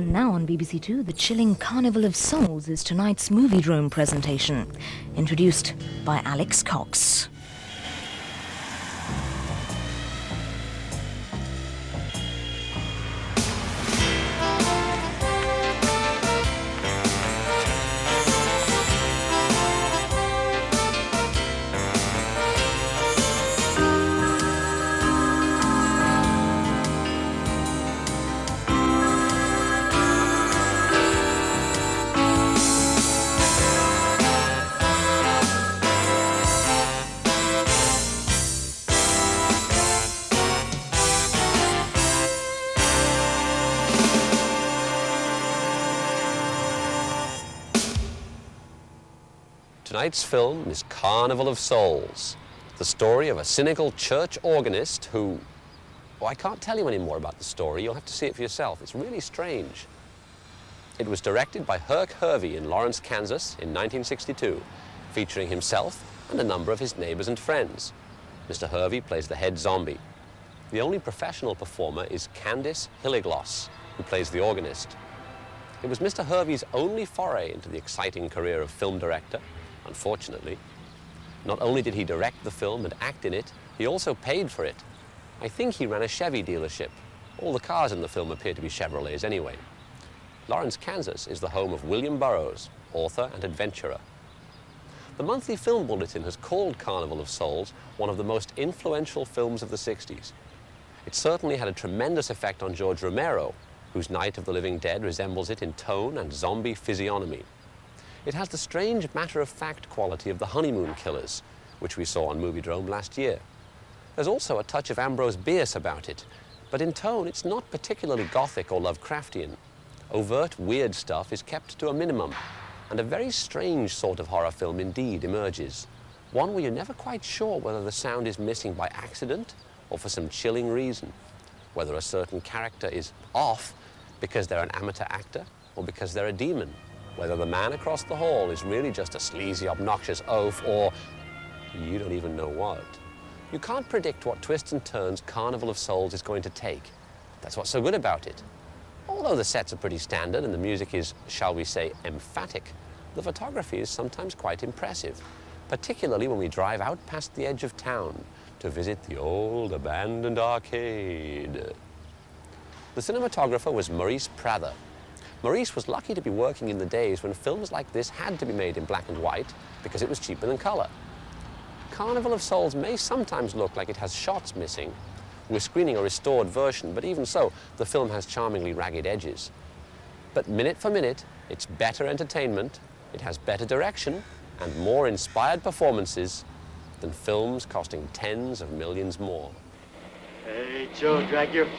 And now on BBC2, the chilling Carnival of Souls is tonight's Moviedrome presentation, introduced by Alex Cox. Tonight's film is Carnival of Souls, the story of a cynical church organist who... Oh, I can't tell you any more about the story. You'll have to see it for yourself. It's really strange. It was directed by Herc Hervey in Lawrence, Kansas in 1962, featuring himself and a number of his neighbors and friends. Mr. Hervey plays the head zombie. The only professional performer is Candice Hilligloss, who plays the organist. It was Mr. Hervey's only foray into the exciting career of film director. Unfortunately, not only did he direct the film and act in it, he also paid for it. I think he ran a Chevy dealership. All the cars in the film appear to be Chevrolets anyway. Lawrence, Kansas is the home of William Burroughs, author and adventurer. The Monthly Film Bulletin has called Carnival of Souls one of the most influential films of the 60s. It certainly had a tremendous effect on George Romero, whose Night of the Living Dead resembles it in tone and zombie physiognomy. It has the strange matter-of-fact quality of The Honeymoon Killers, which we saw on Moviedrome last year. There's also a touch of Ambrose Bierce about it, but in tone it's not particularly gothic or Lovecraftian. Overt weird stuff is kept to a minimum, and a very strange sort of horror film indeed emerges. One where you're never quite sure whether the sound is missing by accident or for some chilling reason. Whether a certain character is off because they're an amateur actor or because they're a demon. Whether the man across the hall is really just a sleazy, obnoxious oaf, or you don't even know what. You can't predict what twists and turns Carnival of Souls is going to take. That's what's so good about it. Although the sets are pretty standard and the music is, shall we say, emphatic, the photography is sometimes quite impressive, particularly when we drive out past the edge of town to visit the old abandoned arcade. The cinematographer was Maurice Prather. Maurice was lucky to be working in the days when films like this had to be made in black and white because it was cheaper than color. Carnival of Souls may sometimes look like it has shots missing. We're screening a restored version, but even so, the film has charmingly ragged edges. But minute for minute, it's better entertainment, it has better direction, and more inspired performances than films costing tens of millions more. Hey, Joe, drag your foot.